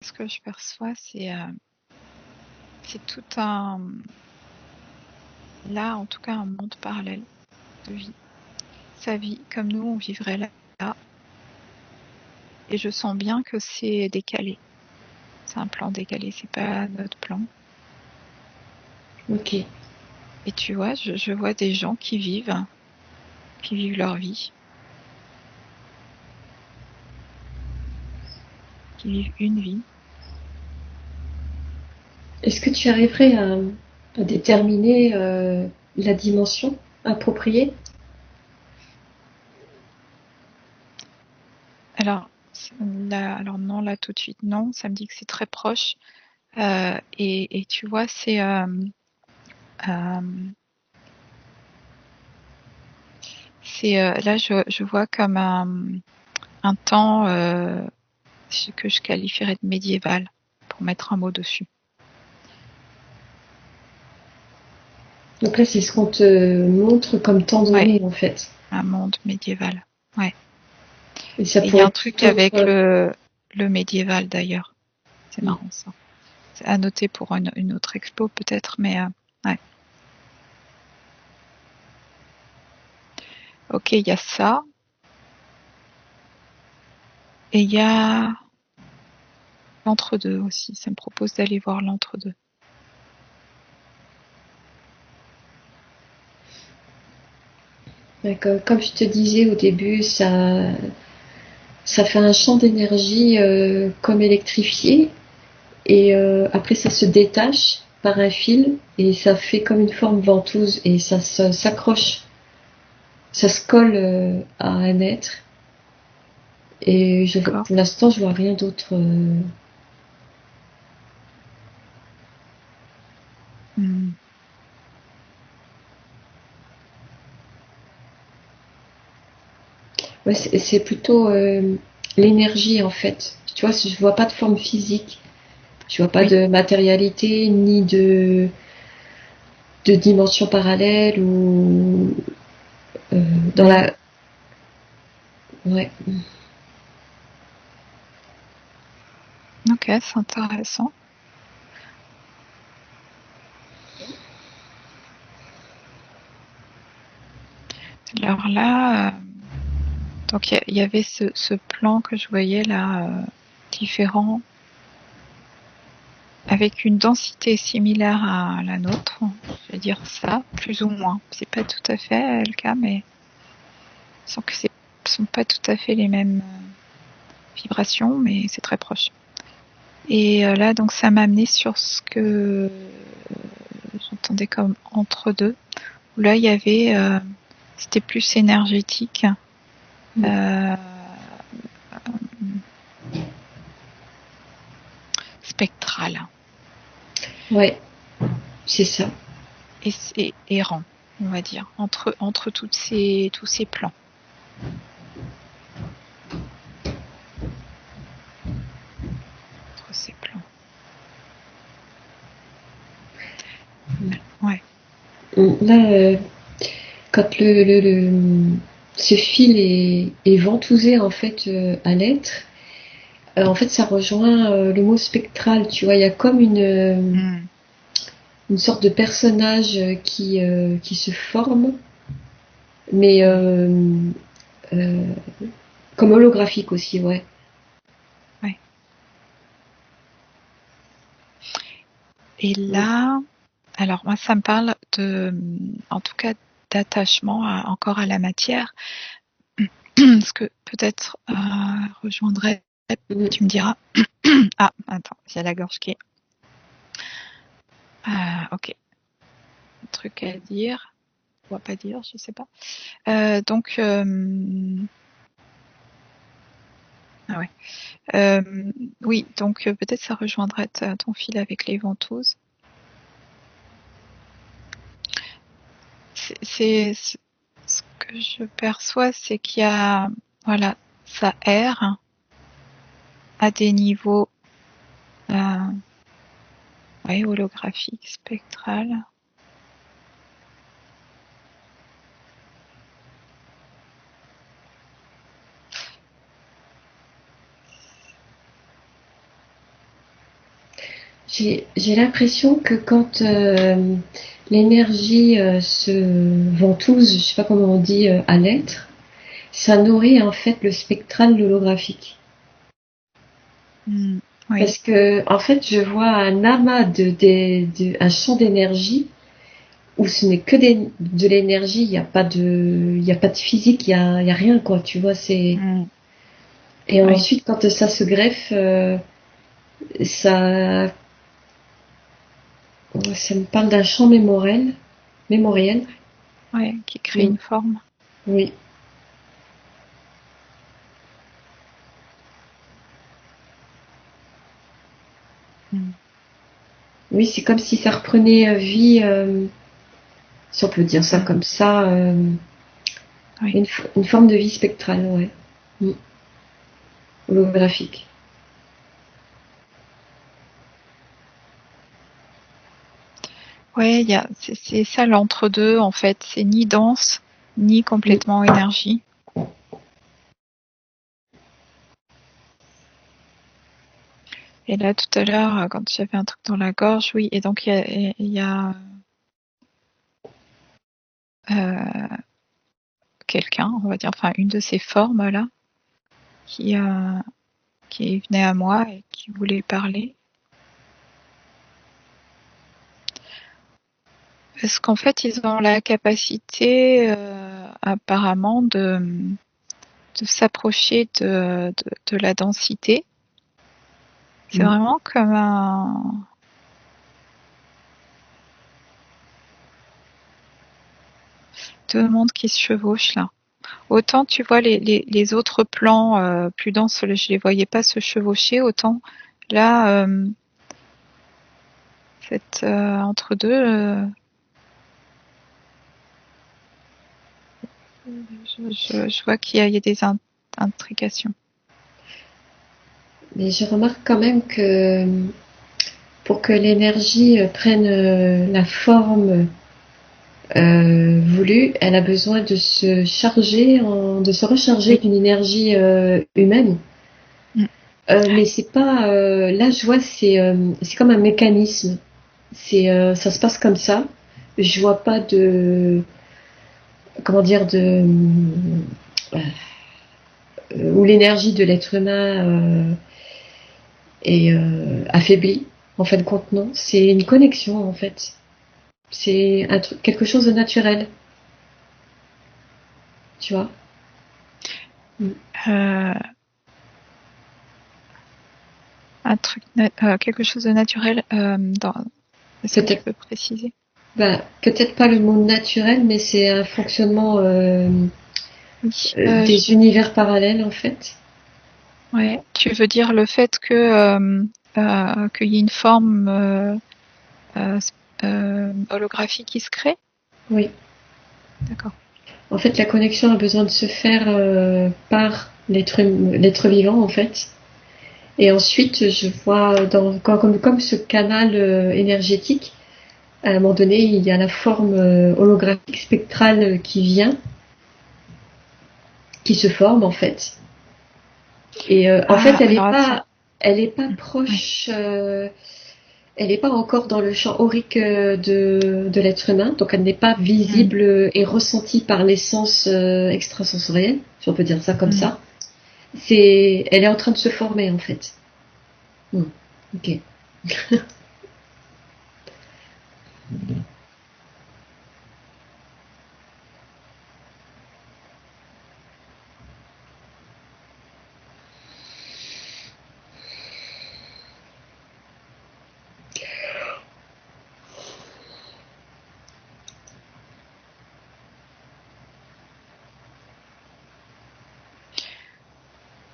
ce que je perçois, c'est tout un, là, en tout cas, un monde parallèle de vie. Sa vie, comme nous, on vivrait là. Et je sens bien que c'est décalé. C'est un plan décalé, c'est pas notre plan. Ok. Et tu vois, je vois des gens qui vivent leur vie, qui vivent une vie. Est-ce que tu arriverais à déterminer la dimension appropriée? Alors, là, alors non, là tout de suite, non. Ça me dit que c'est très proche. Et tu vois, euh, là, je vois comme un temps ce que je qualifierais de médiéval, pour mettre un mot dessus. Donc là, c'est ce qu'on te montre comme temps Ouais, donné, en fait. un monde médiéval. Ouais. Et ça Et il y a pourrait un être truc tout avec autre. le médiéval d'ailleurs. C'est Hmm. marrant ça. C'est à noter pour une autre expo peut-être, mais ouais. Ok, il y a ça. Et il y a l'entre-deux aussi. Ça me propose d'aller voir l'entre-deux. D'accord. Comme je te disais au début, ça fait un champ d'énergie comme électrifié. Et après, ça se détache par un fil et ça fait comme une forme ventouse et s'accroche, ça se colle à un être. Et D'accord. pour l'instant, je vois rien d'autre. Hmm. Ouais, c'est plutôt l'énergie en fait. Tu vois, je vois pas de forme physique, je vois pas Oui, de matérialité ni de dimension parallèle ou dans oui. la. Ouais. Ok, c'est intéressant. Alors là, donc il y avait ce plan que je voyais là, différent, avec une densité similaire à la nôtre. Je vais dire ça, plus ou moins. C'est pas tout à fait le cas, mais sans que ce sont pas tout à fait les mêmes vibrations, mais c'est très proche. Et là, donc ça m'a amené sur ce que j'entendais comme entre deux, où là il y avait, c'était plus énergétique, euh, spectral Ouais, c'est ça. et c'est errant, on va dire, entre tous ces plans, entre ces plans. Ouais, Là, quand ce fil est ventousé en fait à l'être, en fait ça rejoint le mot spectral. Tu vois, il y a comme mmh, une sorte de personnage qui se forme, mais mmh, euh, comme holographique aussi, ouais. ouais. Et là, alors moi ça me parle de, en tout cas, d'attachement encore à la matière, ce que peut-être rejoindrait, tu me diras. Ah, attends, j'ai la gorge qui est. Ok, un truc à dire, ou à pas dire, je sais pas. Donc, ah ouais. Oui, donc peut-être ça rejoindrait ton fil avec les ventouses. C'est ce que je perçois, c'est qu'il y a, voilà, ça erre à des niveaux, euh, ouais, holographiques, spectral. J'ai l'impression que quand l'énergie se ventouse, je sais pas comment on dit, à l'être, ça nourrit en fait le spectral holographique. Oui. Parce que en fait, je vois un amas un champ d'énergie où ce n'est que de l'énergie, il y a pas de physique, il y a rien quoi. Tu vois, c'est Mm. et Oui. ensuite quand ça se greffe, ça ça me parle d'un champ mémoriel. Ouais, qui crée Mm. une forme. Oui. Mm. Oui, c'est comme si ça reprenait vie, si on peut dire ça Mm. comme ça, Oui. une forme de vie spectrale, ouais. Mm. Holographique. Ouais, c'est ça l'entre-deux en fait. C'est ni dense, ni Mm. complètement énergie. Et là, tout à l'heure, quand j'avais un truc dans la gorge, oui. Et donc, il y a quelqu'un, on va dire, enfin, une de ces formes-là, qui, euh, qui venait à moi et qui voulait parler. Parce qu'en fait, ils ont la capacité, apparemment, de s'approcher de la densité. C'est Mm. vraiment comme deux mondes qui se chevauchent là. Autant tu vois les autres plans plus denses, je les voyais pas se chevaucher, autant là, cette entre deux, je vois qu'il y a des intrications. Mais je remarque quand même que pour que l'énergie prenne la forme voulue, elle a besoin de se recharger Oui. d'une énergie humaine. Mm. Mais c'est pas, là je vois c'est comme un mécanisme. Ça se passe comme ça. Je vois pas de, comment dire, où l'énergie de l'être humain est affaiblie. En fin de compte, non. C'est une connexion en fait. C'est un truc, quelque chose de naturel, tu vois. Mm. Euh, un truc, quelque chose de naturel. Est-ce que tu Peut-être, peux préciser? bah, peut-être pas le monde naturel, mais c'est un fonctionnement Oui. des univers parallèles en fait. Ouais. Tu veux dire le fait que qu'il y ait une forme euh, holographique qui se crée? Oui. D'accord. En fait, la connexion a besoin de se faire par l'être vivant en fait. Et ensuite, je vois comme ce canal énergétique, à un moment donné, il y a la forme holographique spectrale qui vient, qui se forme en fait. Et en fait, Ah, alors attends. elle est pas Oui. proche, elle n'est pas encore dans le champ aurique de l'être humain, donc elle n'est pas Mm, visible et ressentie par les sens extrasensoriels, si on peut dire ça comme mm. ça. Elle est en train de se former en fait. Hmm. Ok.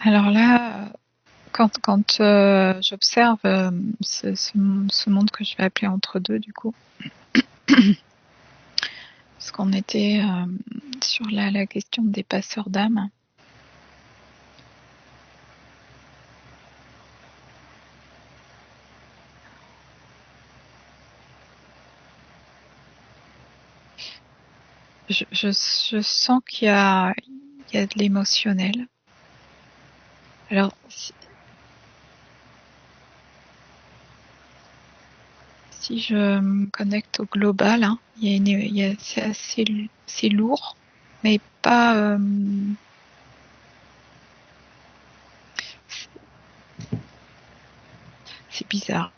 Alors là, quand j'observe ce monde que je vais appeler entre deux, du coup, parce qu'on était sur la question des passeurs d'âme. Je sens qu'il y a de l'émotionnel. Alors, si je me connecte au global, hein, c'est lourd, mais pas. C'est bizarre.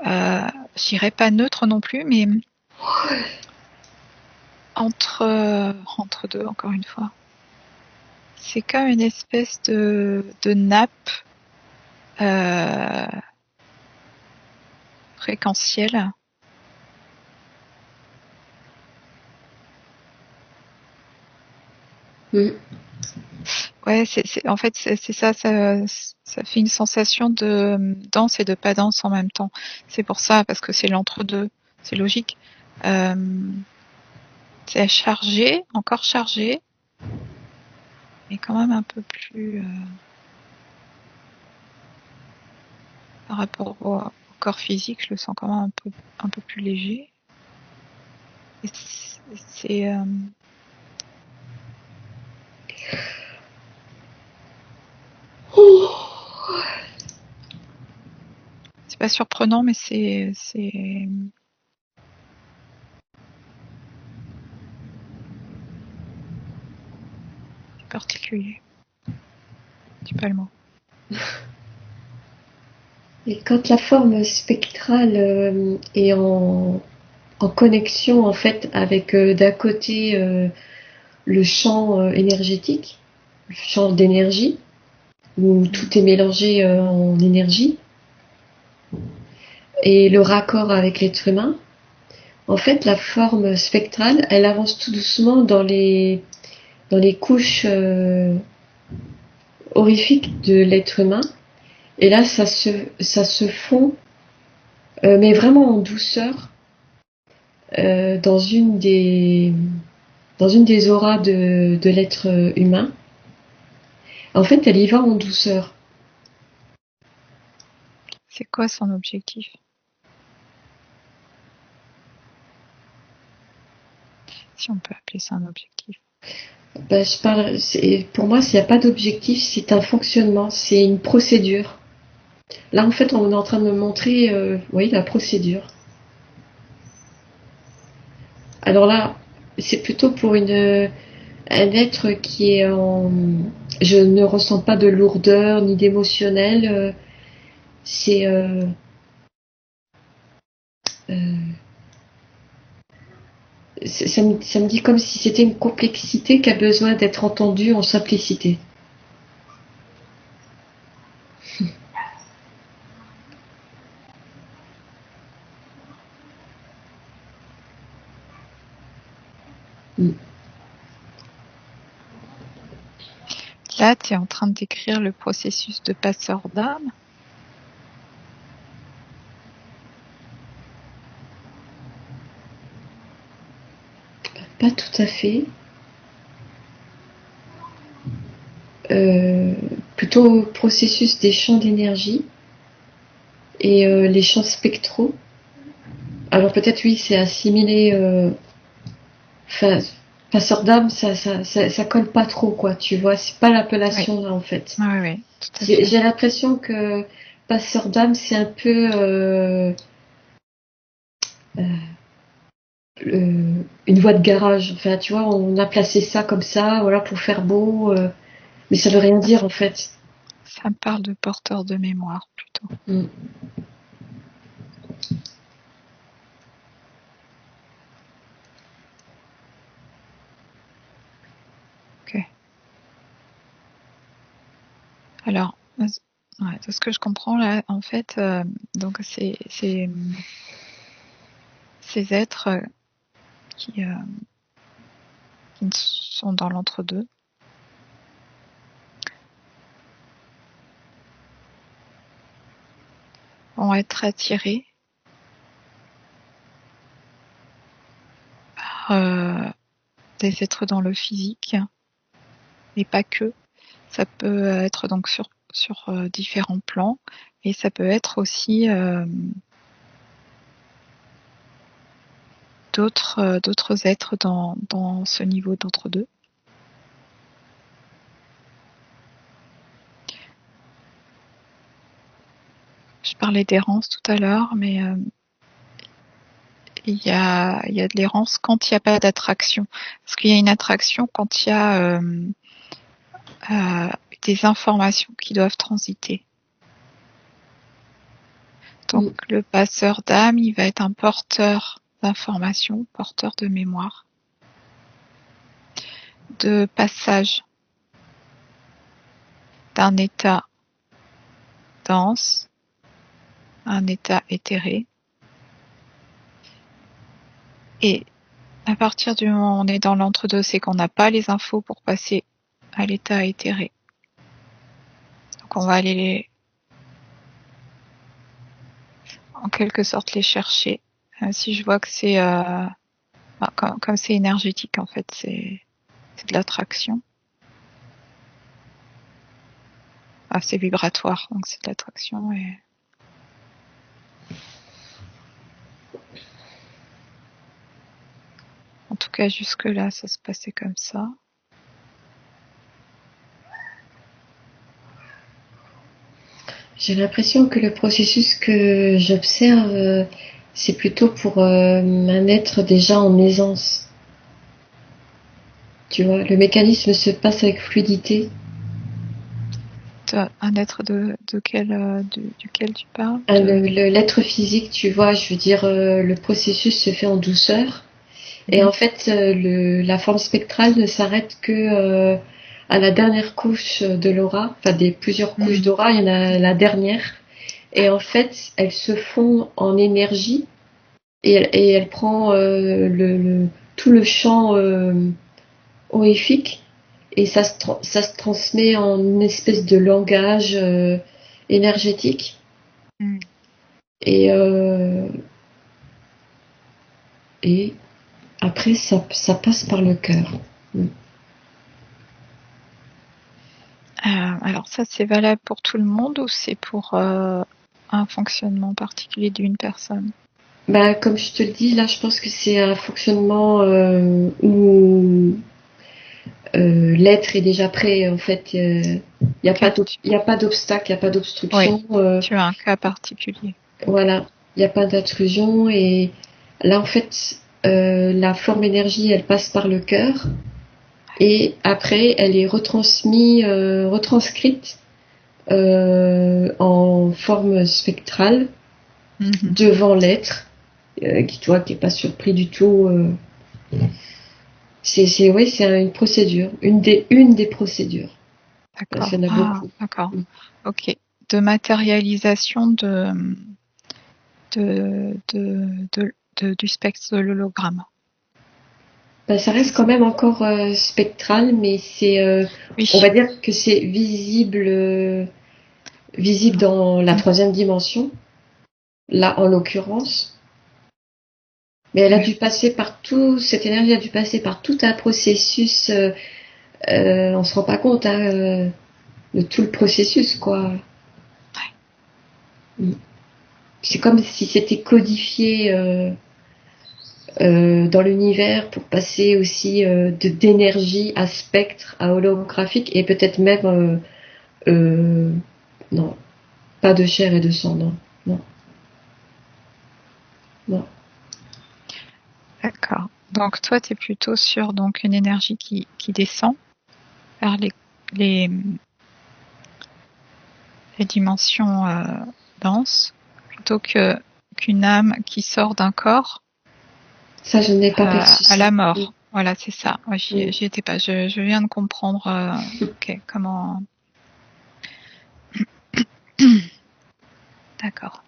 Je dirais pas neutre non plus, mais entre deux, encore une fois. C'est comme une espèce de nappe fréquentielle. Ouais, en fait, c'est ça, ça fait une sensation de danse et de pas danse en même temps. C'est pour ça, parce que c'est l'entre-deux. C'est logique. C'est chargé, encore chargé, mais quand même un peu plus par rapport au corps physique, je le sens quand même un peu plus léger. Et c'est c'est pas surprenant, mais c'est particulier. C'est pas le mot. Et quand la forme spectrale est en connexion en fait avec d'un côté le champ énergétique, le champ d'énergie, où tout est mélangé en énergie, et le raccord avec l'être humain, en fait la forme spectrale, elle avance tout doucement dans les couches horrifiques de l'être humain, et là ça se fond, mais vraiment en douceur, euh, dans une des dans une des auras de l'être humain. En fait, elle y va en douceur. C'est quoi son objectif? Si on peut appeler ça un objectif. Ben, pour moi, s'il n'y a pas d'objectif, c'est un fonctionnement, c'est une procédure. Là, en fait, on est en train de me montrer, oui, la procédure. Alors là, c'est plutôt pour un être qui est en... Je ne ressens pas de lourdeur ni d'émotionnel. C'est... euh, ça me dit comme si c'était une complexité qui a besoin d'être entendue en simplicité. Mm. Là, tu es en train de décrire le processus de passeur d'âme. Pas tout à fait. Euh, Plutôt processus des champs d'énergie et les champs spectraux. Alors peut-être oui, c'est assimilé. Enfin, passeur d'âme, ça colle pas trop, quoi. Tu vois, c'est pas l'appellation Oui, là en fait. oui, oui, tout à fait. J'ai l'impression que passeur d'âme, c'est un peu une voie de garage. Enfin, tu vois, on a placé ça comme ça, voilà, pour faire beau, mais ça veut rien dire en fait. Ça me parle de porteur de mémoire plutôt. Mm. Ok. Alors, ouais, de ce que je comprends là, en fait, donc ces êtres qui, qui sont dans l'entre-deux vont être attirés par des êtres dans le physique, mais pas que. Ça peut être donc sur différents plans, et ça peut être aussi d'autres êtres dans ce niveau d'entre-deux. Je parlais d'errance tout à l'heure, mais il y a de l'errance quand il n'y a pas d'attraction. Parce qu'il y a une attraction quand il y a des informations qui doivent transiter. Donc le passeur d'âme, il va être un porteur d'informations, porteur de mémoire, de passage d'un état dense à un état éthéré. Et à partir du moment où on est dans l'entre-deux, c'est qu'on n'a pas les infos pour passer à l'état éthéré. Donc on va aller en quelque sorte les chercher. Si je vois que c'est comme c'est énergétique en fait, c'est de l'attraction. C'est vibratoire, donc c'est de l'attraction. Et en tout cas jusque là, ça se passait comme ça. J'ai l'impression que le processus que j'observe, c'est plutôt pour un être déjà en aisance. Tu vois, le mécanisme se passe avec fluidité. Un être duquel tu parles L'être physique, tu vois, je veux dire, le processus se fait en douceur. Et en fait, la forme spectrale ne s'arrête que à la dernière couche de l'aura, enfin des plusieurs couches d'aura, il y en a la dernière. Et en fait, elle se fond en énergie et elle prend tout le champ horrifique et ça se transmet en une espèce de langage énergétique. Et, et après, ça passe par le cœur. Alors ça, c'est valable pour tout le monde ou c'est pour un fonctionnement particulier d'une personne? Bah, comme je te le dis, là, je pense que c'est un fonctionnement où l'être est déjà prêt. En fait, il n'y a pas d'obstacle, il n'y a pas d'obstruction. Oui, tu as un cas particulier. Voilà, il n'y a pas d'intrusion. Et là, en fait, la forme énergie, elle passe par le cœur. Et après, elle est retranscrite en forme spectrale devant l'être, qui, toi, qui n'est pas surpris du tout. C'est une procédure, une des procédures. D'accord. Il y en a beaucoup. D'accord. Ok. De matérialisation du spectre de l'hologramme. Ben, ça reste quand même encore spectral, mais on va dire que c'est visible dans la troisième dimension, là en l'occurrence. Mais elle a dû passer par cette énergie a dû passer par tout un processus. On se rend pas compte de tout le processus, quoi. C'est comme si c'était codifié dans l'univers pour passer aussi d'énergie à spectre, à holographique et peut-être même non, pas de chair et de sang, non, non, non. D'accord. Donc toi, tu es plutôt sur donc une énergie qui descend vers les dimensions denses plutôt qu'une âme qui sort d'un corps. Ça, je n'ai pas perçu ça. À la mort. Voilà, c'est ça. Moi, j'y étais pas. Je viens de comprendre. Ok, comment. D'accord.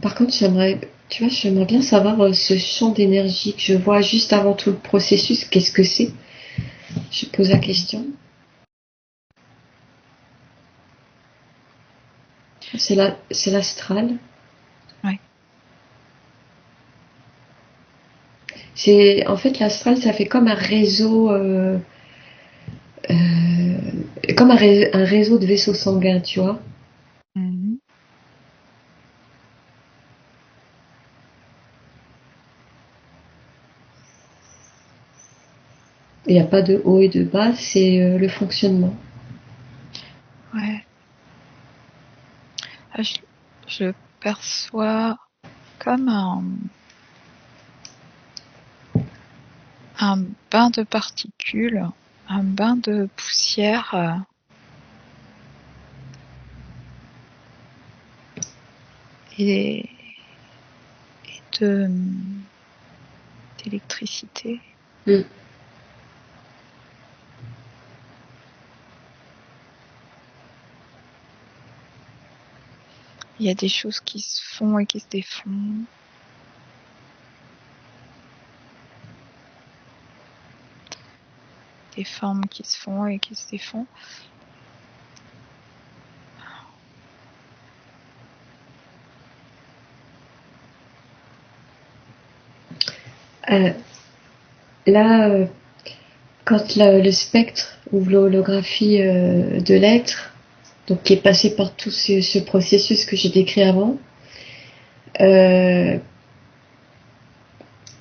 Par contre, j'aimerais bien savoir ce champ d'énergie que je vois juste avant tout le processus. Qu'est-ce que c'est? Je pose la question. C'est l'astral. Oui. En fait, l'astral, ça fait comme un réseau, comme un réseau de vaisseaux sanguins, tu vois. Mhm. Il n'y a pas de haut et de bas, c'est le fonctionnement. Ouais. Ah, je le perçois comme un bain de particules, un bain de poussière et d'électricité. Mm. Il y a des choses qui se font et qui se défont. Des formes qui se font et qui se défont. Là, quand le spectre ou l'holographie de l'être, donc qui est passé par tout ce processus que j'ai décrit avant, euh,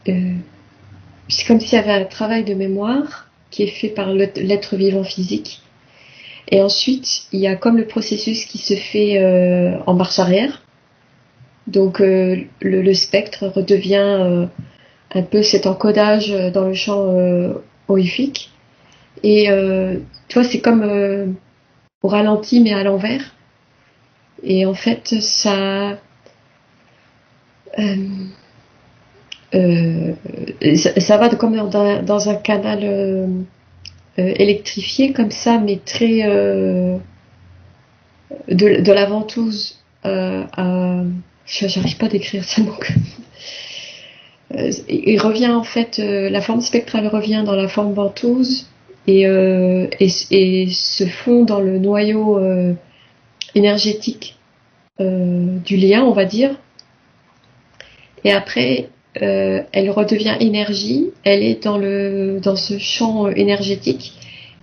c'est comme s'il y avait un travail de mémoire qui est fait par l'être vivant physique. Et ensuite, il y a comme le processus qui se fait en marche arrière. Donc le spectre redevient un peu cet encodage dans le champ horrifique. Et tu vois, c'est comme au ralenti mais à l'envers. Et en fait, euh, euh, ça va comme dans un canal électrifié comme ça, mais très de la ventouse à... J'arrive pas à décrire ça, donc... il revient en fait, la forme spectrale revient dans la forme ventouse et se fond dans le noyau énergétique du lien, on va dire. Et après, elle redevient énergie, elle est dans ce champ énergétique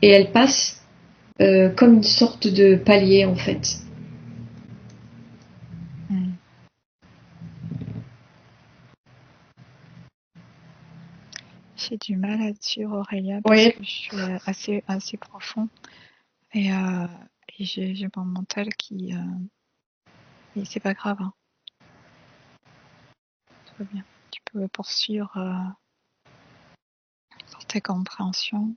et elle passe comme une sorte de palier en fait. J'ai du mal à suivre Aurélia parce Oui. que je suis assez profond et j'ai mon mental qui... et c'est pas grave, hein. Tout va bien. Tu peux poursuivre pour ta compréhension.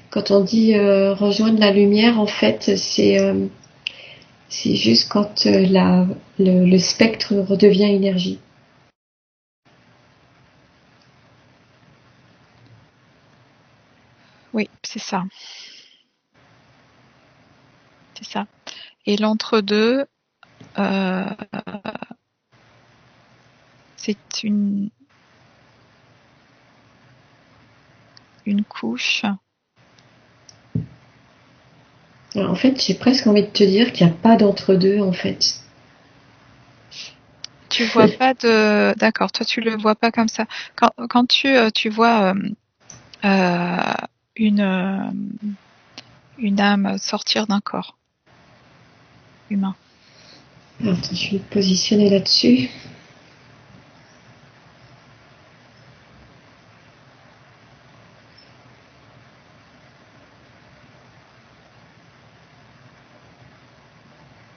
Quand on dit rejoindre la lumière, en fait, c'est juste quand le spectre redevient énergie. Oui, c'est ça. C'est ça. Et l'entre-deux, c'est une couche. Alors, en fait, j'ai presque envie de te dire qu'il n'y a pas d'entre-deux, en fait. Tu vois pas de... D'accord, toi tu le vois pas comme ça. Quand tu vois une âme sortir d'un corps humain. Alors, attends, je vais me positionner là-dessus.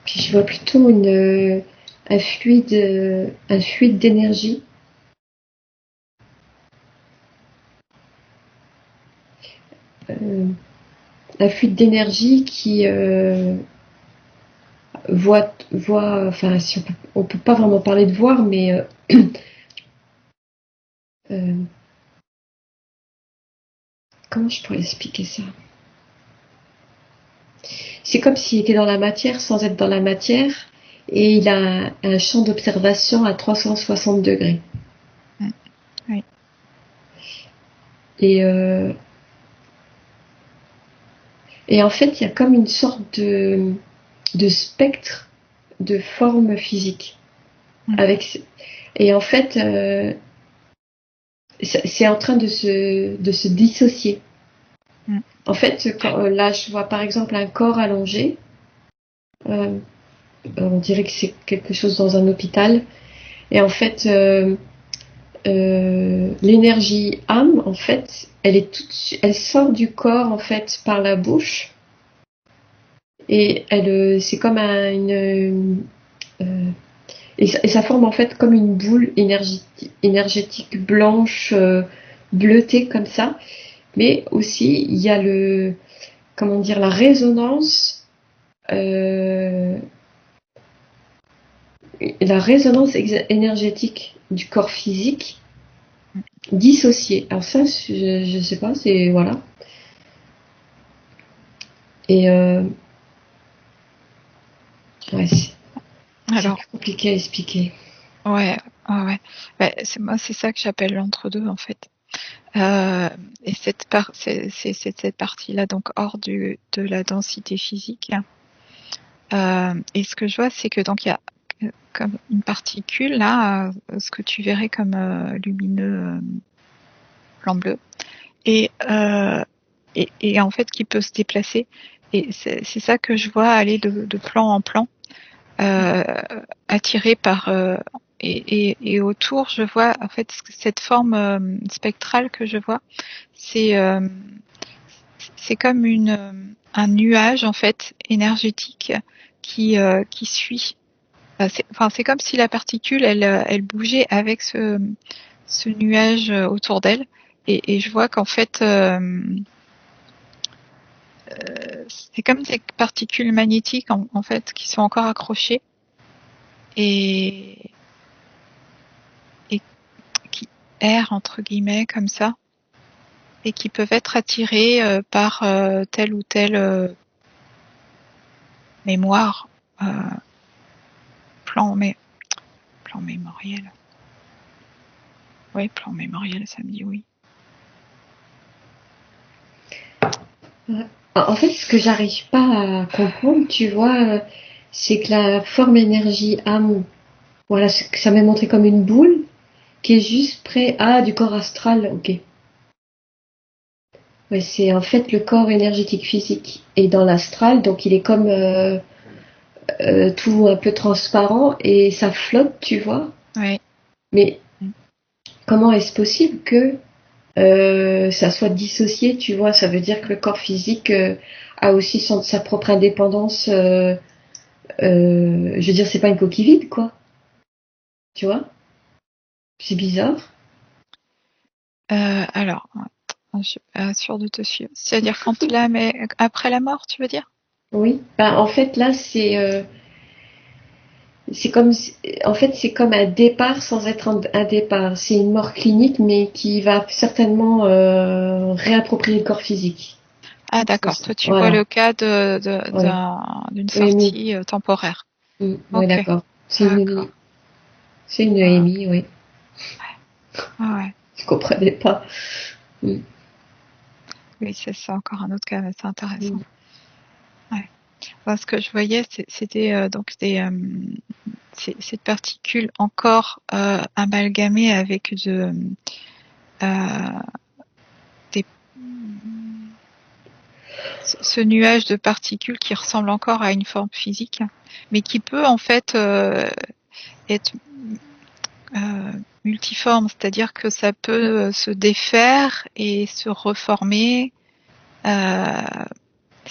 Puis je vois plutôt un fluide d'énergie. Un fluide d'énergie qui enfin, si on peut pas vraiment parler de voir, mais euh, comment je pourrais expliquer ça? C'est comme s'il était dans la matière sans être dans la matière, et il a un champ d'observation à 360 degrés. Oui. Et, et en fait, il y a comme une sorte de spectre de forme physique. Et en fait, c'est en train de se dissocier. En fait, là, je vois par exemple un corps allongé. On dirait que c'est quelque chose dans un hôpital. Et en fait, l'énergie âme, en fait, elle sort du corps en fait par la bouche et c'est comme et ça forme en fait comme une boule énergétique blanche, bleutée comme ça. Mais aussi il y a comment dire, la résonance, énergétique du corps physique dissocié. Alors ça, je sais pas, c'est voilà. Et ouais, c'est compliqué à expliquer. Ouais. C'est ça que j'appelle l'entre-deux en fait. Et cette partie-là, donc hors de la densité physique. Et ce que je vois, c'est que donc il y a comme une particule là, ce que tu verrais comme lumineux blanc bleu, et en fait qui peut se déplacer. Et c'est ça que je vois aller de plan en plan, attiré par et autour, je vois en fait cette forme spectrale que je vois, c'est comme un nuage en fait énergétique qui suit. C'est comme si la particule elle bougeait avec ce nuage autour d'elle, et je vois qu'en fait c'est comme des particules magnétiques en fait qui sont encore accrochées et qui errent entre guillemets comme ça, et qui peuvent être attirées par telle ou telle mémoire, plan mémoriel. Oui, plan mémoriel, ça me dit oui. En fait, ce que j'arrive pas à comprendre, tu vois, c'est que la forme énergie âme, voilà, ça m'est montré comme une boule qui est juste près du corps astral, ok. Ouais, c'est en fait le corps énergétique physique est dans l'astral, donc il est comme tout un peu transparent et ça flotte, tu vois. Oui. Mais comment est-ce possible que ça soit dissocié, tu vois? Ça veut dire que le corps physique a aussi sa propre indépendance. Je veux dire, c'est pas une coquille vide, quoi. Tu vois? C'est bizarre. Alors, attends, je suis pas sûre de te suivre. C'est-à-dire quand mais après la mort, tu veux dire? Oui. Ben, en fait, là, c'est comme, en fait, c'est comme un départ sans être un départ. C'est une mort clinique, mais qui va certainement réapproprier le corps physique. Ah d'accord, toi tu vois Voilà. le cas Ouais. d'une EMI. sortie temporaire. Oui, Ok, d'accord. d'accord. C'est une Ah, EMI, oui. ouais. Je comprenais pas. Mm. Oui, c'est encore un autre cas, mais c'est intéressant. Mm. Ouais. Enfin, ce que je voyais, c'était donc cette particule encore amalgamée avec des, ce nuage de particules qui ressemble encore à une forme physique, mais qui peut en fait être multiforme, c'est-à-dire que ça peut se défaire et se reformer. Ça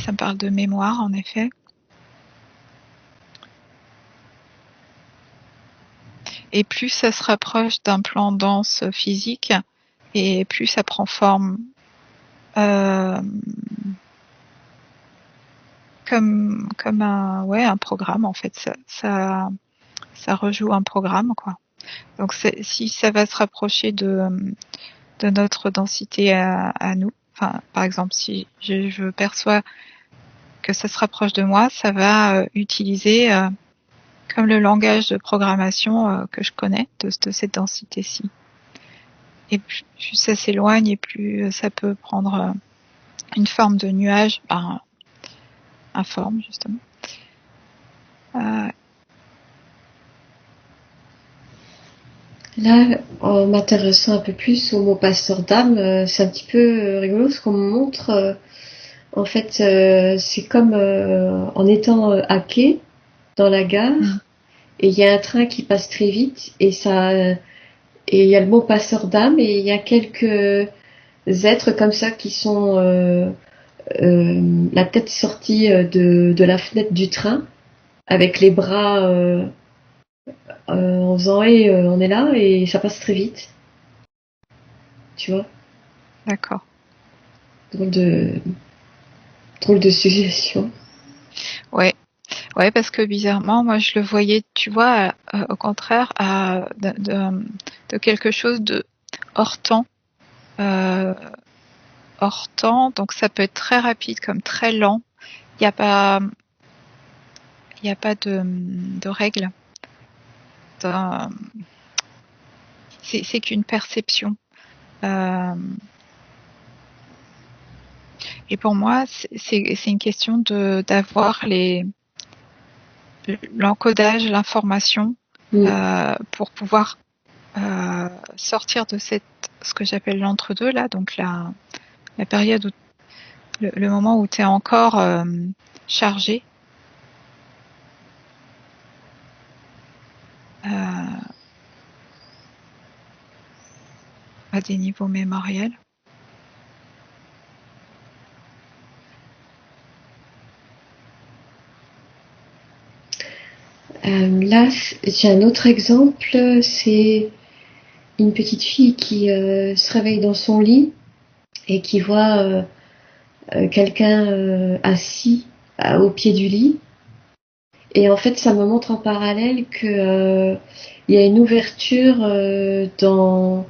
me parle de mémoire, en effet. Et plus ça se rapproche d'un plan dense physique, et plus ça prend forme comme un programme en fait. Ça rejoue un programme, quoi. Donc si ça va se rapprocher de notre densité à nous, enfin par exemple si je perçois que ça se rapproche de moi, ça va utiliser comme le langage de programmation que je connais de cette densité-ci. Et plus ça s'éloigne, et plus ça peut prendre une forme de nuage, informe justement. Là, en m'intéressant un peu plus au mot pasteur d'âme, c'est un petit peu rigolo ce qu'on me montre. En fait, c'est comme en étant hacké dans la gare et il y a un train qui passe très vite et il y a le mot passeur d'âme et il y a quelques êtres comme ça qui sont la tête sortie de la fenêtre du train avec les bras en faisant et on est là et ça passe très vite, tu vois. D'accord. Drôle de, drôle de suggestion. Ouais. Ouais, parce que bizarrement, moi, je le voyais, tu vois, au contraire, de quelque chose de hors temps. Euh, hors temps, donc ça peut être très rapide comme très lent. Il n'y a pas, il y a pas de règle. C'est qu'une perception. Euh, et pour moi, c'est une question d'avoir l'encodage, l'information Mm. pour pouvoir sortir de ce que j'appelle l'entre-deux là, donc la période où le moment où tu es encore chargé à des niveaux mémoriels. Là, j'ai un autre exemple, c'est une petite fille qui se réveille dans son lit et qui voit quelqu'un assis au pied du lit. Et en fait, ça me montre en parallèle que il y a une ouverture dans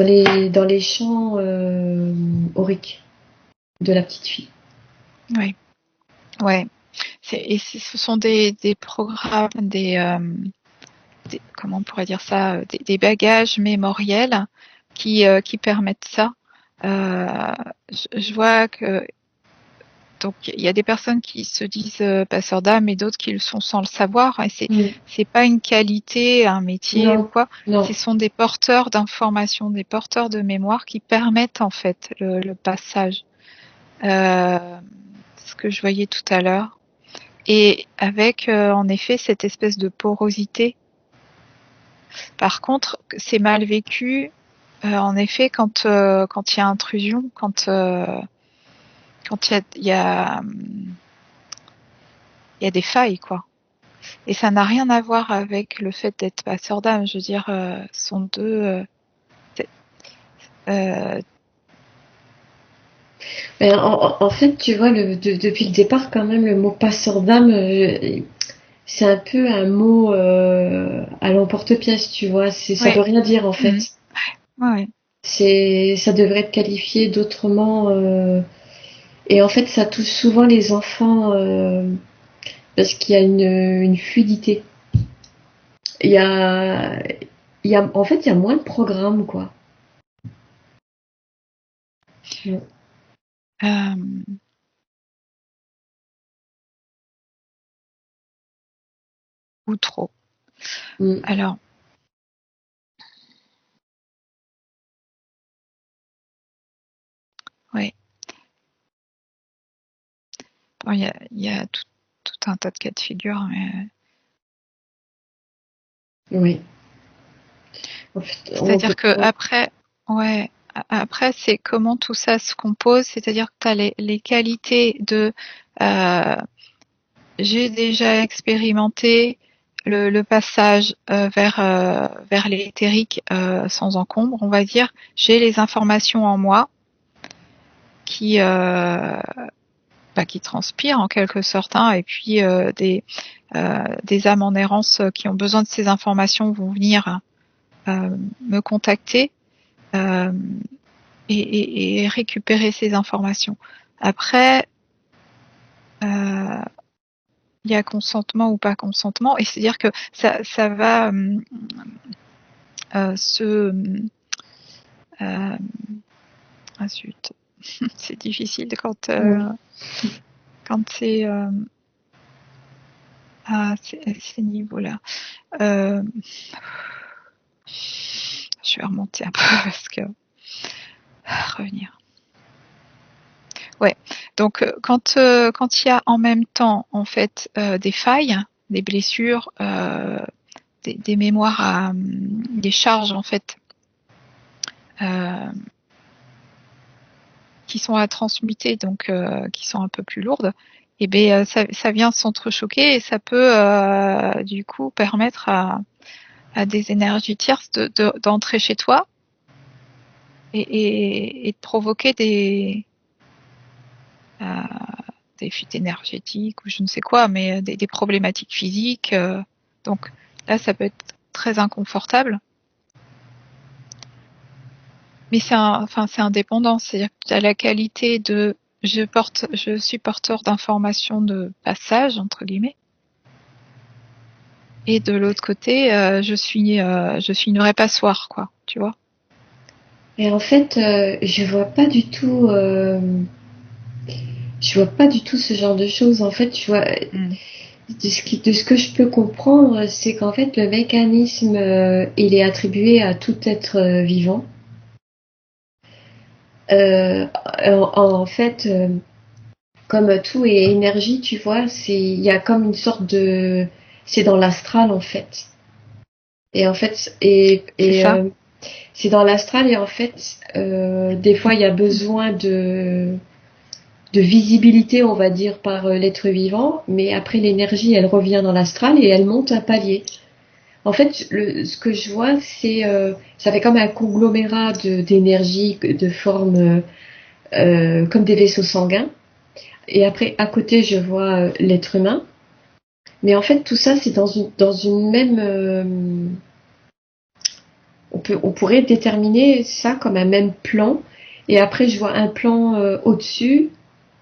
les champs auriques de la petite fille. Oui, ouais. Ce sont des programmes, comment on pourrait dire ça, des bagages mémoriels qui permettent ça. Je vois que donc il y a des personnes qui se disent passeurs d'âme et d'autres qui le sont sans le savoir. Et Mm. c'est pas une qualité, un métier ou Non, quoi. non. Ce sont des porteurs d'informations, des porteurs de mémoire qui permettent en fait le passage. Ce que je voyais tout à l'heure. Et avec en effet cette espèce de porosité. Par contre, c'est mal vécu en effet quand il y a intrusion, quand il y a des failles quoi. Et ça n'a rien à voir avec le fait d'être passeur d'âme. Je veux dire, sont deux. Euh, Ben, en fait, tu vois, depuis le départ, quand même, le mot passeur d'âme, c'est un peu un mot à l'emporte-pièce, tu vois. Ça veut oui. rien dire, en Mmh. fait. Ouais. Ça devrait être qualifié d'autrement. Et en fait, ça touche souvent les enfants parce qu'il y a une fluidité. Il y a, en fait, il y a moins de programmes, quoi. Mm. Euh, ou trop. Mm. Alors, ouais. Bon, il y a tout un tas de cas de figure, mais Oui. En fait, on peut c'est-à-dire que pas. après, ouais, après c'est comment tout ça se compose, c'est-à-dire que tu as les qualités de euh, j'ai déjà expérimenté le passage vers l'éthérique sans encombre, on va dire. J'ai les informations en moi qui qui transpirent en quelque sorte, hein, et puis des âmes en errance qui ont besoin de ces informations vont venir me contacter euh, et récupérer ces informations. Après, euh, il y a consentement ou pas consentement, et c'est-à-dire que ça va se... ah zut, c'est difficile Oui. quand c'est à ces niveaux-là. Euh, je vais remonter un peu parce que revenir. Ouais. Donc quand il y a en même temps en fait des failles des blessures, des mémoires des charges en fait qui sont à transmuter, donc qui sont un peu plus lourdes, et ben ça vient s'entrechoquer et ça peut du coup permettre à des énergies tierces d'entrer chez toi et de provoquer des fuites énergétiques ou je ne sais quoi, mais des problématiques physiques. Donc là, ça peut être très inconfortable. Mais c'est indépendant, c'est-à-dire que tu as la qualité de je suis porteur d'informations de passage entre guillemets, et de l'autre côté, je suis une vraie passoire, quoi, tu vois. Et en fait, je vois pas du tout ce genre de choses. En fait, je vois, de ce que je peux comprendre, c'est qu'en fait, le mécanisme, il est attribué à tout être vivant. Euh, en fait, comme tout est énergie, tu vois, il y a comme une sorte de, c'est dans l'astral en fait. Et en fait, C'est ça. c'est dans l'astral et en fait, des fois, il y a besoin de visibilité, on va dire, par l'être vivant, mais après l'énergie, elle revient dans l'astral et elle monte un palier. En fait, ce que je vois, ça fait comme un conglomérat d'énergie, de forme comme des vaisseaux sanguins. Et après, à côté, je vois l'être humain. Mais en fait, tout ça, c'est dans une même. On pourrait déterminer ça comme un même plan. Et après, je vois un plan au-dessus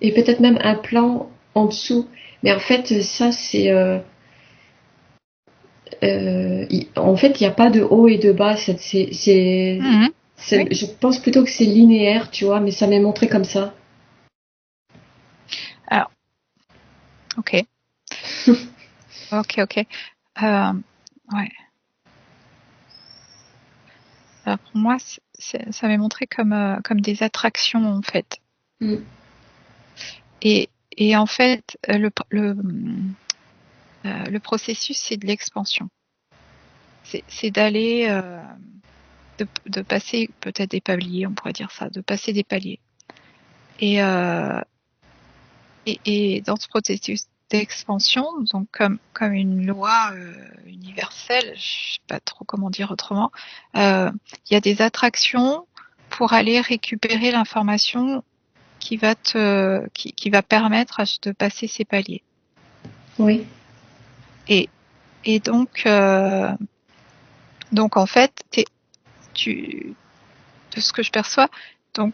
et peut-être même un plan en dessous. Mais en fait, ça, en fait, il n'y a pas de haut et de bas. Mhm. Oui. Je pense plutôt que c'est linéaire, tu vois, mais ça m'est montré comme ça. Alors, ok, ok. Ouais. Alors pour moi, ça m'est montré comme des attractions en fait. Mm. Et en fait, le processus, c'est de l'expansion. C'est d'aller, de passer peut-être des paliers, on pourrait dire ça, de passer des paliers. Et, euh, et dans ce processus d'expansion, donc comme une loi universelle, je sais pas trop comment dire autrement, il y a des attractions pour aller récupérer l'information qui va permettre de passer ces paliers. Oui. Et, et donc en fait, de ce que je perçois, donc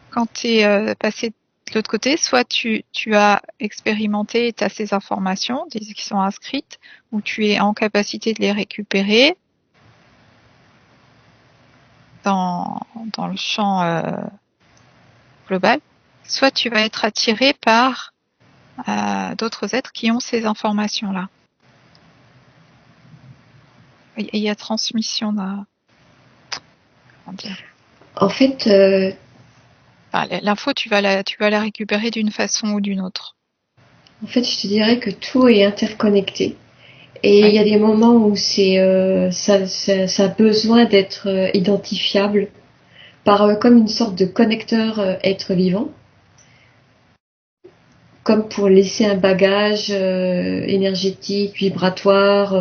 quand tu es passé de l'autre côté, soit tu as expérimenté et tu as ces informations qui sont inscrites, ou tu es en capacité de les récupérer dans, dans le champ global, soit tu vas être attiré par d'autres êtres qui ont ces informations-là. Il y a transmission d'un... Comment dire, En fait, l'info, tu vas la récupérer d'une façon ou d'une autre. je te dirais que tout est interconnecté. Et il Oui. y a des moments où ça a besoin d'être identifiable par comme une sorte de connecteur être vivant, comme pour laisser un bagage énergétique, vibratoire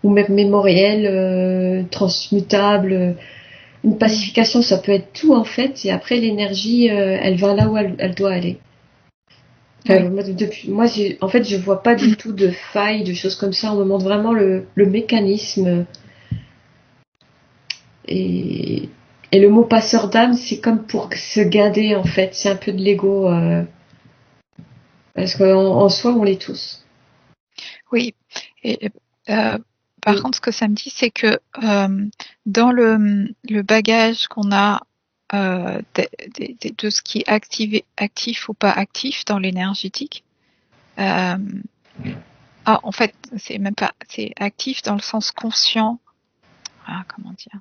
ou même mémoriel, transmutable. Une pacification, ça peut être tout en fait, et après l'énergie, elle va là où elle doit aller. Oui. Enfin, moi, en fait, je vois pas du tout de failles, de choses comme ça. On me montre vraiment le mécanisme. Et, et le mot passeur d'âme, c'est comme pour se garder, en fait. C'est un peu de l'ego. Parce qu'en soi, on l'est tous. Oui. Et, euh, par Mm. contre, ce que ça me dit, c'est que dans le bagage qu'on a de ce qui est actif ou pas actif dans l'énergétique, euh, en fait, c'est même pas, c'est actif dans le sens conscient. Ah, comment dire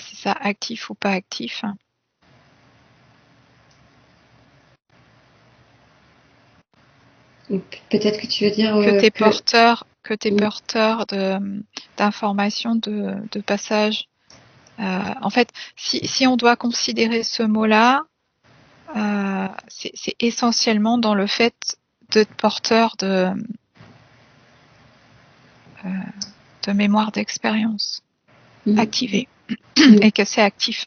c'est ça, actif ou pas actif. Donc, peut-être que tu veux dire que t'es que... porteur d'informations de passage. En fait, si on doit considérer ce mot-là, c'est essentiellement dans le fait d'être porteur de mémoire d'expérience activée et que c'est actif.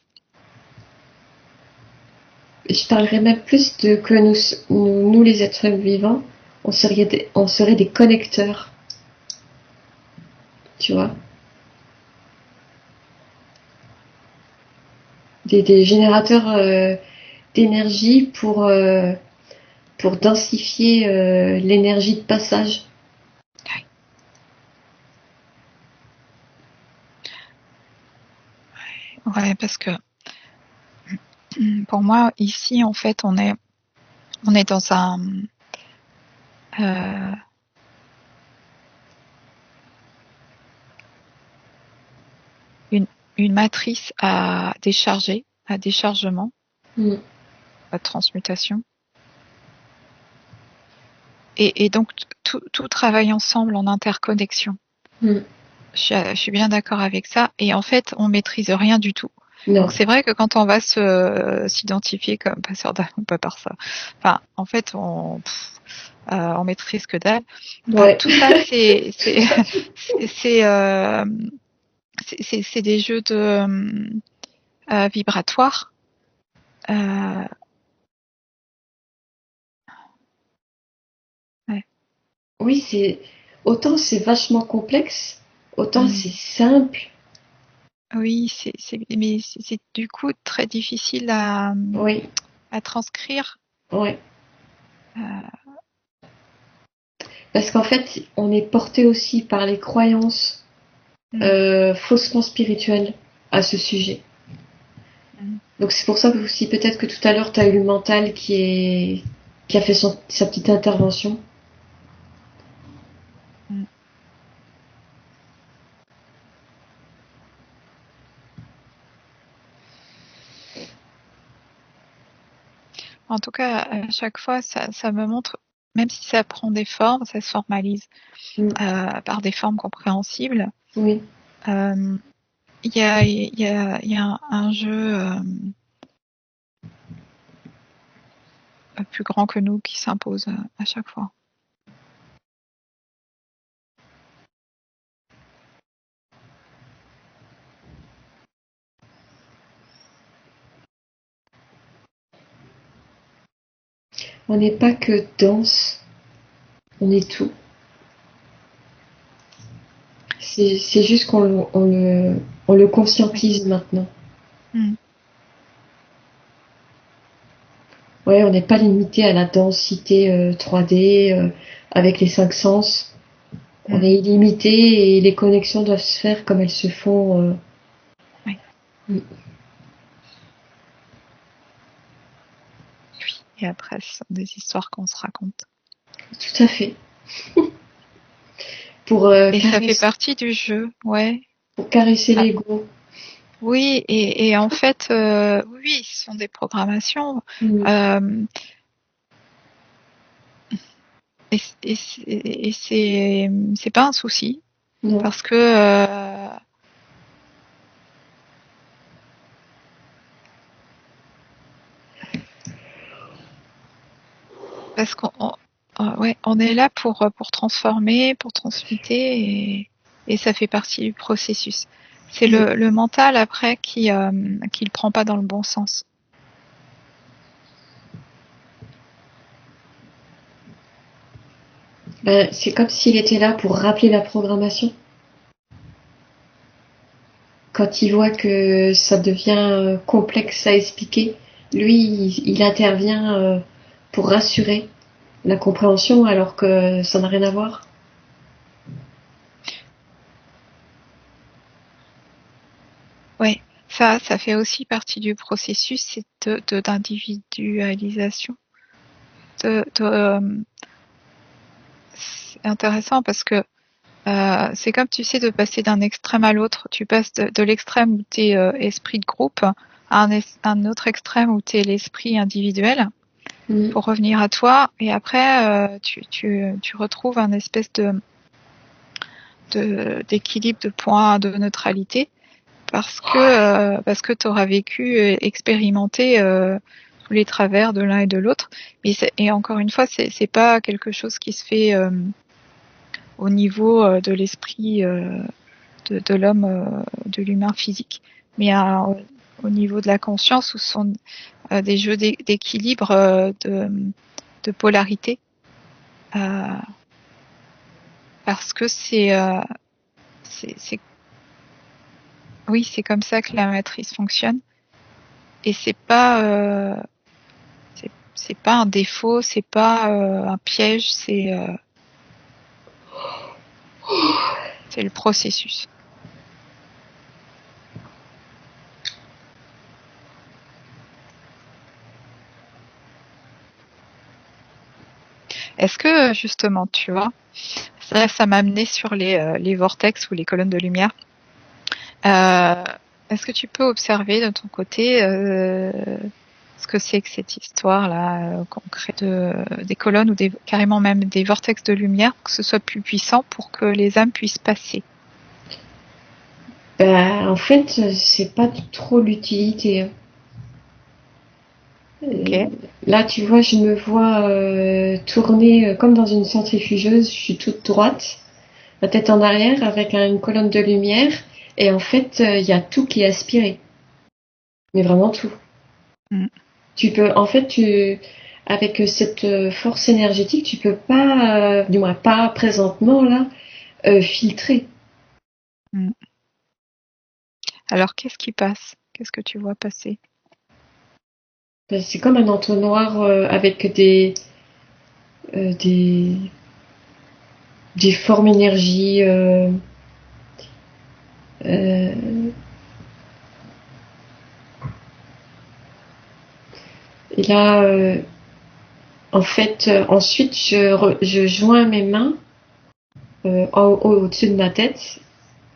Je parlerais même plus de que nous les êtres vivants, on serait des connecteurs, tu vois, des générateurs d'énergie pour densifier l'énergie de passage. Ouais, parce que pour moi, ici, en fait, on est dans une matrice à décharger, à déchargement, à transmutation. Et donc, tout travaille ensemble en interconnexion. Je suis bien d'accord avec ça. Et en fait, on maîtrise rien du tout. Non. Donc c'est vrai que quand on va s'identifier comme passeur d'âme, pas par ça. Enfin, en fait, on maîtrise que dalle. Ouais. Tout ça, c'est des jeux de vibratoires. Ouais. Oui, autant c'est vachement complexe, autant c'est simple. Oui, mais c'est du coup très difficile à transcrire. Ouais. Parce qu'en fait, on est porté aussi par les croyances faussement spirituelles à ce sujet. Donc c'est pour ça que aussi peut-être que tout à l'heure tu as eu le mental qui a fait sa petite intervention. En tout cas, à chaque fois, ça me montre, même si ça prend des formes, ça se formalise par des formes compréhensibles. Oui. Il y a un jeu plus grand que nous qui s'impose à chaque fois. On n'est pas que danse, on est tout. C'est juste qu'on le conscientise maintenant. Ouais, on n'est pas limité à la densité 3D avec les 5 sens. On est illimité et les connexions doivent se faire comme elles se font. Oui. Oui, et après, ce sont des histoires qu'on se raconte. Tout à fait. Et ça fait partie du jeu, ouais. Pour caresser l'ego. Oui, et en fait, oui, ce sont des programmations. Et c'est pas un souci. Non. Parce que on est là pour transformer, pour transmuter, et ça fait partie du processus. C'est le mental après qui le prend pas dans le bon sens. C'est comme s'il était là pour rappeler la programmation. Quand il voit que ça devient complexe à expliquer, lui, il intervient pour rassurer la compréhension alors que ça n'a rien à voir. Oui, ça fait aussi partie du processus, c'est d'individualisation. C'est intéressant parce que c'est comme, tu sais, de passer d'un extrême à l'autre. Tu passes de l'extrême où tu es esprit de groupe à un autre extrême où tu es l'esprit individuel. pour revenir à toi. Et après, tu retrouves un espèce d'équilibre, de point de neutralité, parce que tu auras vécu, expérimenté tous les travers de l'un et de l'autre. Et encore une fois, c'est pas quelque chose qui se fait au niveau de l'esprit de l'homme, de l'humain physique, mais au niveau de la conscience, où ce sont des jeux d'équilibre, de polarité, parce que oui, c'est comme ça que la matrice fonctionne, et c'est pas un défaut, c'est pas un piège, c'est le processus. Est-ce que justement, tu vois, ça m'a amené sur les vortex ou les colonnes de lumière. Est-ce que tu peux observer de ton côté ce que c'est que cette histoire-là concrète des colonnes ou carrément même des vortex de lumière, pour que ce soit plus puissant, pour que les âmes puissent passer? En fait, c'est pas trop l'utilité, hein. Ok. Là, tu vois, je me vois tourner comme dans une centrifugeuse. Je suis toute droite, la tête en arrière, avec une colonne de lumière. Et en fait, il y a tout qui est aspiré. Mais vraiment tout. Mm. Tu peux, en fait, avec cette force énergétique, tu peux pas, du moins pas présentement là, filtrer. Mm. Alors, qu'est-ce qui passe? Qu'est-ce que tu vois passer? C'est comme un entonnoir avec euh, des, des formes énergie. Euh, et là, en fait, ensuite, je joins mes mains au-dessus de ma tête,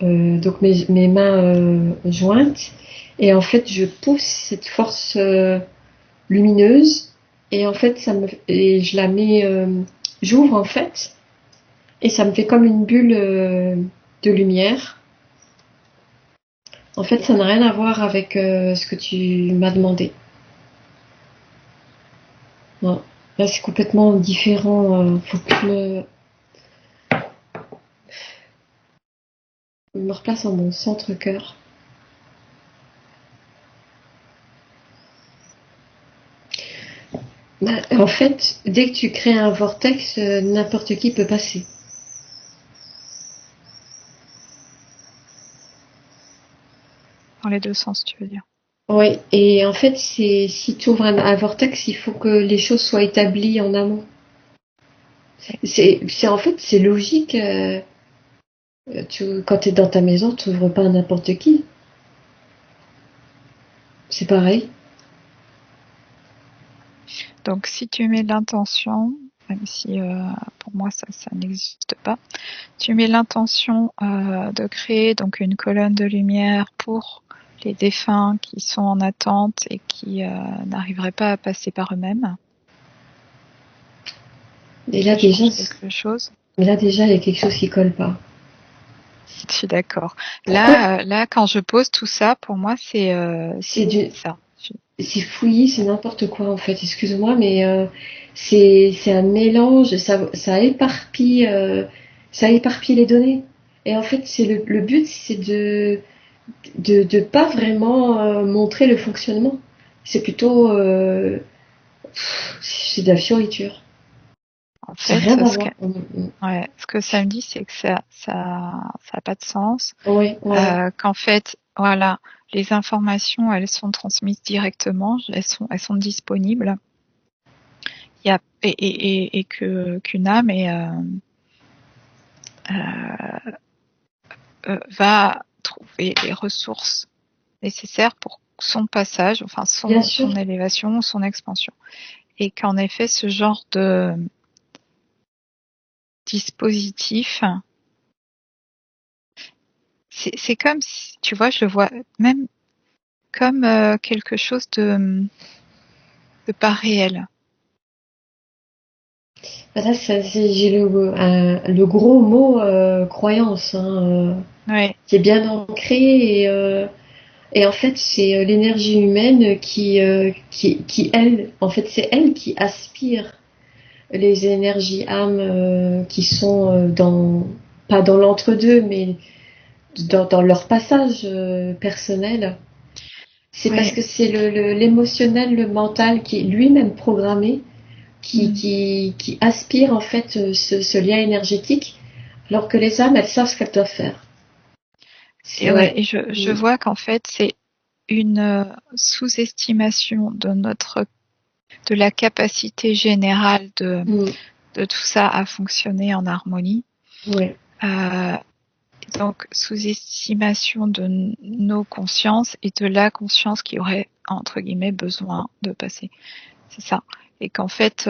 donc mes mains jointes, et en fait, je pousse cette force lumineuse, et en fait, et je la mets, j'ouvre en fait, et ça me fait comme une bulle de lumière. En fait, ça n'a rien à voir avec ce que tu m'as demandé. Non. Là, c'est complètement différent. Faut que je me replace en mon centre-cœur. Bah, en fait, dès que tu crées un vortex, n'importe qui peut passer. Dans les deux sens, tu veux dire? Oui, et en fait, si tu ouvres un vortex, il faut que les choses soient établies en amont. En fait, c'est logique. Quand tu es dans ta maison, tu n'ouvres pas à n'importe qui. C'est pareil. Donc, si tu mets l'intention, même si pour moi ça n'existe pas, tu mets l'intention de créer donc une colonne de lumière pour les défunts qui sont en attente et qui n'arriveraient pas à passer par eux-mêmes. Et là Ça déjà, change quelque chose. il y a quelque chose qui colle pas. Je suis d'accord. Pourquoi Là, quand je pose tout ça, pour moi, c'est c'est du, ça. c'est fouillis, c'est n'importe quoi en fait. Excuse-moi, mais c'est un mélange. Ça éparpille les données. Et en fait, c'est le but, c'est de pas vraiment montrer le fonctionnement. C'est plutôt c'est de la fioriture. En Ça n'a fait, rien à voir. ce que ça me dit, c'est que ça a pas de sens. Ouais, ouais. Qu'en fait, voilà, les informations, elles sont transmises directement, elles sont disponibles. Il y a, et qu'une âme va trouver les ressources nécessaires pour son passage, enfin Bien sûr. son élévation, son expansion. Et qu'en effet, ce genre de dispositif, c'est comme si, tu vois, je le vois même comme quelque chose de pas réel. Voilà, j'ai le gros mot croyance, hein, Ouais, qui est bien ancré et en fait c'est l'énergie humaine qui elle, en fait c'est elle qui aspire les énergies âmes qui sont pas dans l'entre-deux, mais dans leur passage personnel. C'est parce ouais. que c'est l'émotionnel, le mental qui est lui-même programmé, Mm. qui aspire en fait ce lien énergétique, alors que les âmes, elles savent ce qu'elles doivent faire. Et C'est ouais, ouais. et je Mm. vois qu'en fait, c'est une sous-estimation de la capacité générale Mm. de tout ça à fonctionner en harmonie. Ouais. Euh, donc, sous-estimation de nos consciences et de la conscience qui aurait, entre guillemets, besoin de passer. C'est ça. Et qu'en fait,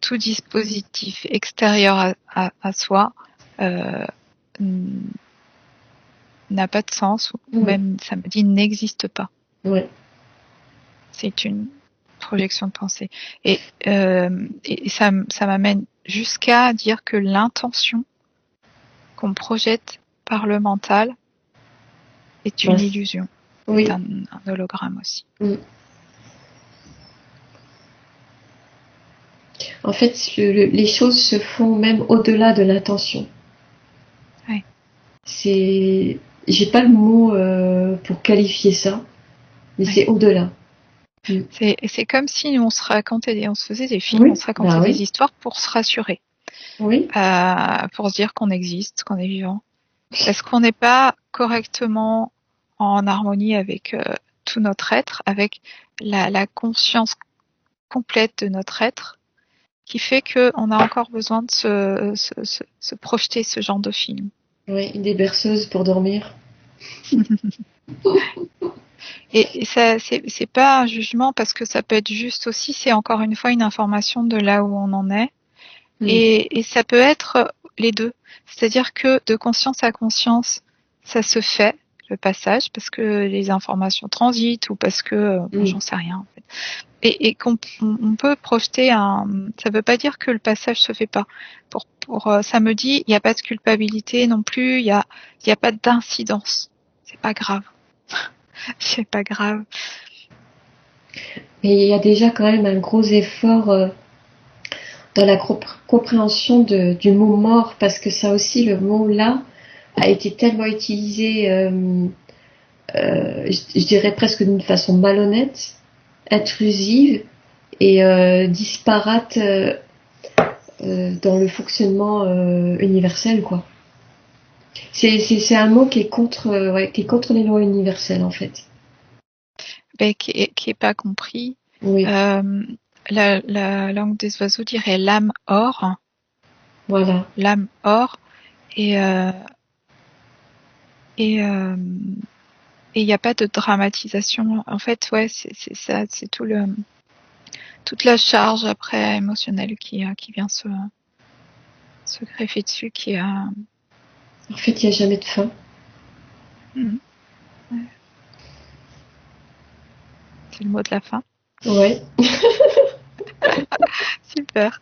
tout dispositif extérieur à soi euh, n'a pas de sens, ou Mm. même, ça me dit, n'existe pas. Ouais. C'est une projection de pensée. Et ça m'amène jusqu'à dire que l'intention qu'on projette par le mental est Bah, une illusion, est oui. un hologramme aussi. Mm. En fait, les choses se font même au-delà de l'intention. Ouais. C'est, j'ai pas le mot pour qualifier ça, mais Ouais. c'est au-delà. Mm. C'est comme si on se faisait des films, on Oui, se bah racontait oui, des histoires pour se rassurer, oui, pour se dire qu'on existe, qu'on est vivant. Parce qu'on n'est pas correctement en harmonie avec tout notre être, avec la conscience complète de notre être, qui fait qu'on a encore besoin de se projeter ce genre de film. oui, des berceuses pour dormir. Et ça, c'est pas un jugement parce que ça peut être juste aussi, c'est encore une fois une information de là où on en est. Mm. Et ça peut être les deux. C'est-à-dire que de conscience à conscience, ça se fait, le passage, parce que les informations transitent ou parce que, bon, Mm. j'en sais rien en fait. Et qu'on on peut projeter un. Ça veut pas dire que le passage se fait pas. Ça me dit, il n'y a pas de culpabilité non plus, il y a pas d'incidence. C'est pas grave. C'est pas grave. Mais il y a déjà quand même un gros effort dans la compréhension du mot mort, parce que ça aussi, le mot là, a été tellement utilisé, je dirais presque d'une façon malhonnête, intrusive et disparate dans le fonctionnement universel, quoi. C'est un mot qui est ouais, qui est contre les lois universelles, en fait. Ben, qui est pas compris. Oui, Euh, la langue des oiseaux dirait voilà. l'âme or, et et euh, et il n'y a pas de dramatisation. En fait, ouais, c'est ça, c'est toute la charge après émotionnelle qui vient se greffer dessus, qui est En fait, il n'y a jamais de fin. ouais, c'est le mot de la fin. Ouais. Super.